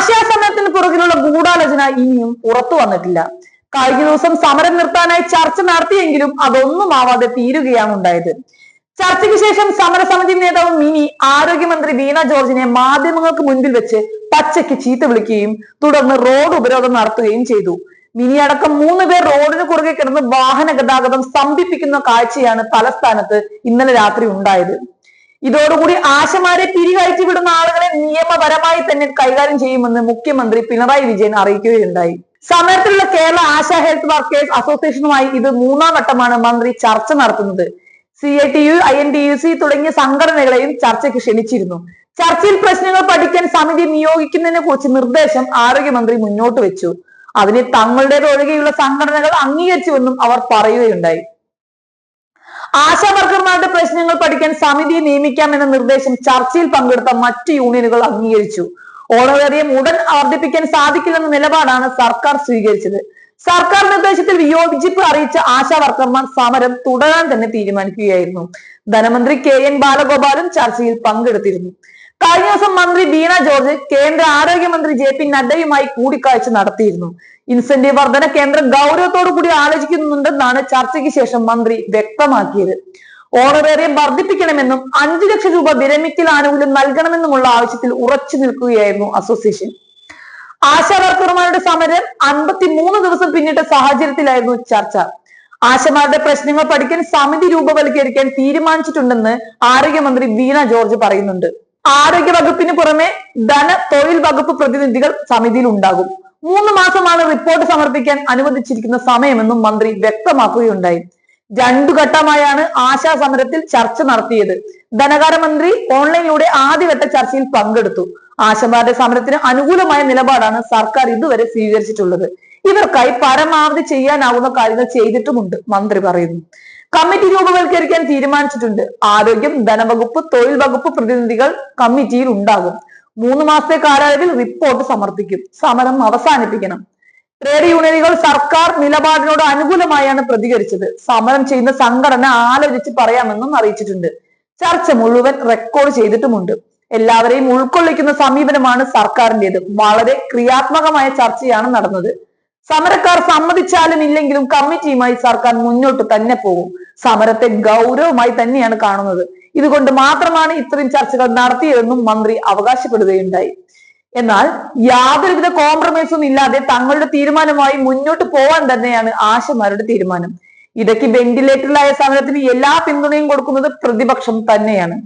ആശാസമരത്തിന് പുറകിലുള്ള ഗൂഢാലോചന ഇനിയും പുറത്തു വന്നിട്ടില്ല. കഴിഞ്ഞ ദിവസം സമരം നിർത്താനായി ചർച്ച നടത്തിയെങ്കിലും അതൊന്നും ആവാതെ തീരുകയാണ് ഉണ്ടായത്. ചർച്ചയ്ക്ക് ശേഷം സമരസമിതി നേതാവ് മിനി ആരോഗ്യമന്ത്രി വീണ ജോർജിനെ മാധ്യമങ്ങൾക്ക് മുൻപിൽ വെച്ച് പച്ചയ്ക്ക് ചീത്ത വിളിക്കുകയും തുടർന്ന് റോഡ് ഉപരോധം നടത്തുകയും ചെയ്തു. മിനി അടക്കം 3 പേർ റോഡിന് കുറുകെ കിടന്ന് വാഹന ഗതാഗതം സ്തംഭിപ്പിക്കുന്ന കാഴ്ചയാണ് തലസ്ഥാനത്ത് ഇന്നലെ രാത്രി ഉണ്ടായത്. ഇതോടുകൂടി ആശമാരെ പിരികയറ്റി വിടുന്ന ആളുകളെ നിയമപരമായി തന്നെ കൈകാര്യം ചെയ്യുമെന്ന് മുഖ്യമന്ത്രി പിണറായി വിജയൻ അറിയിക്കുകയുണ്ടായി. സമരത്തിലുള്ള കേരള ആശാ ഹെൽത്ത് വർക്കേഴ്സ് അസോസിയേഷനുമായി ഇത് 3ാം വട്ടമാണ് മന്ത്രി ചർച്ച നടത്തുന്നത്. CITU, INTUC തുടങ്ങിയ സംഘടനകളെയും ചർച്ചയ്ക്ക് ക്ഷണിച്ചിരുന്നു. ചർച്ചയിൽ പ്രശ്നങ്ങൾ പഠിക്കാൻ സമിതി നിയോഗിക്കുന്നതിനെ കുറിച്ച് നിർദ്ദേശം ആരോഗ്യമന്ത്രി മുന്നോട്ട് വെച്ചു. അതിനെ തങ്ങളുടേത് ഒഴികെയുള്ള സംഘടനകൾ അംഗീകരിച്ചുവെന്നും അവർ പറയുകയുണ്ടായി. ആശാ വർക്കർമാരുടെ പ്രശ്നങ്ങൾ പഠിക്കാൻ സമിതിയെ നിയമിക്കാമെന്ന നിർദ്ദേശം ചർച്ചയിൽ പങ്കെടുത്ത മറ്റ് യൂണിയനുകൾ അംഗീകരിച്ചു. ഓണറേറിയം ഉടൻ വർദ്ധിപ്പിക്കാൻ സാധിക്കില്ലെന്ന നിലപാടാണ് സർക്കാർ സ്വീകരിച്ചത്. സർക്കാർ നിർദ്ദേശത്തിൽ വിയോജിപ്പ് അറിയിച്ച ആശാ വർക്കർമാർ സമരം തുടരാൻ തന്നെ തീരുമാനിക്കുകയായിരുന്നു. ധനമന്ത്രി KN ബാലഗോപാലും ചർച്ചയിൽ പങ്കെടുത്തിരുന്നു. കഴിഞ്ഞ ദിവസം മന്ത്രി വീണ ജോർജ് കേന്ദ്ര ആരോഗ്യമന്ത്രി JP നഡ്ഡയുമായി കൂടിക്കാഴ്ച നടത്തിയിരുന്നു. ഇൻസെന്റീവ് വർധന കേന്ദ്രം ഗൗരവത്തോടു കൂടി ആലോചിക്കുന്നുണ്ടെന്നാണ് ചർച്ചയ്ക്ക് ശേഷം മന്ത്രി വ്യക്തമാക്കിയത്. ഓണറേറിയം വർദ്ധിപ്പിക്കണമെന്നും 5 ലക്ഷം രൂപ വിരമിക്കൽ ആനുകൂല്യം നൽകണമെന്നുമുള്ള ആവശ്യത്തിൽ ഉറച്ചു നിൽക്കുകയായിരുന്നു അസോസിയേഷൻ. ആശാ വർക്കർമാരുടെ സമരം 53 ദിവസം പിന്നിട്ട സാഹചര്യത്തിലായിരുന്നു ചർച്ച. ആശമാരുടെ പ്രശ്നങ്ങൾ പഠിക്കാൻ സമിതി രൂപവൽക്കരിക്കാൻ തീരുമാനിച്ചിട്ടുണ്ടെന്ന് ആരോഗ്യമന്ത്രി വീണ ജോർജ് പറയുന്നുണ്ട്. ആരോഗ്യ വകുപ്പിന് പുറമെ തൊഴിൽ വകുപ്പ് പ്രതിനിധികൾ സമിതിയിൽ ഉണ്ടാകും. 3 മാസമാണ് റിപ്പോർട്ട് സമർപ്പിക്കാൻ അനുവദിച്ചിരിക്കുന്ന സമയമെന്നും മന്ത്രി വ്യക്തമാക്കുകയുണ്ടായി. 2 ഘട്ടമായാണ് ആശാ സമരത്തിൽ ചർച്ച നടത്തിയത്. ധനകാര്യമന്ത്രി ഓൺലൈനിലൂടെ ആദ്യഘട്ട ചർച്ചയിൽ പങ്കെടുത്തു. ആശമാരുടെ സമരത്തിന് അനുകൂലമായ നിലപാടാണ് സർക്കാർ ഇതുവരെ സ്വീകരിച്ചിട്ടുള്ളത്. ഇവർക്കായി പരമാവധി ചെയ്യാനാവുന്ന കാര്യങ്ങൾ ചെയ്തിട്ടുമുണ്ട് മന്ത്രി പറയുന്നു. കമ്മിറ്റി രൂപവൽക്കരിക്കാൻ തീരുമാനിച്ചിട്ടുണ്ട്. ആരോഗ്യം, ധനവകുപ്പ്, തൊഴിൽ വകുപ്പ് പ്രതിനിധികൾ കമ്മിറ്റിയിൽ ഉണ്ടാകും. 3 മാസത്തെ കാലയളവിൽ റിപ്പോർട്ട് സമർപ്പിക്കും. സമരം അവസാനിപ്പിക്കണം. ട്രേഡ് യൂണിയനുകൾ സർക്കാർ നിലപാടിനോട് അനുകൂലമായാണ് പ്രതികരിച്ചത്. സമരം ചെയ്യുന്ന സംഘടന ആലോചിച്ച് പറയാമെന്നും അറിയിച്ചിട്ടുണ്ട്. ചർച്ച മുഴുവൻ റെക്കോർഡ് ചെയ്തിട്ടുമുണ്ട്. എല്ലാവരെയും ഉൾക്കൊള്ളിക്കുന്ന സമീപനമാണ് സർക്കാരിൻ്റെത്. വളരെ ക്രിയാത്മകമായ ചർച്ചയാണ് നടന്നത്. സമരക്കാർ സമ്മതിച്ചാലും ഇല്ലെങ്കിലും കമ്മിറ്റിയുമായി സർക്കാർ മുന്നോട്ട് തന്നെ പോകും. സമരത്തെ ഗൗരവമായി തന്നെയാണ് കാണുന്നത്. ഇതുകൊണ്ട് മാത്രമാണ് ഇത്രയും ചർച്ചകൾ നടത്തിയതെന്നും മന്ത്രി അവകാശപ്പെടുകയുണ്ടായി. എന്നാൽ യാതൊരുവിധ കോംപ്രമൈസും ഇല്ലാതെ തങ്ങളുടെ തീരുമാനമായി മുന്നോട്ട് പോവാൻ തന്നെയാണ് ആശമാരുടെ തീരുമാനം. ഇടയ്ക്ക് വെന്റിലേറ്ററിലായ സമരത്തിന് എല്ലാ പിന്തുണയും കൊടുക്കുന്നത് പ്രതിപക്ഷം തന്നെയാണ്.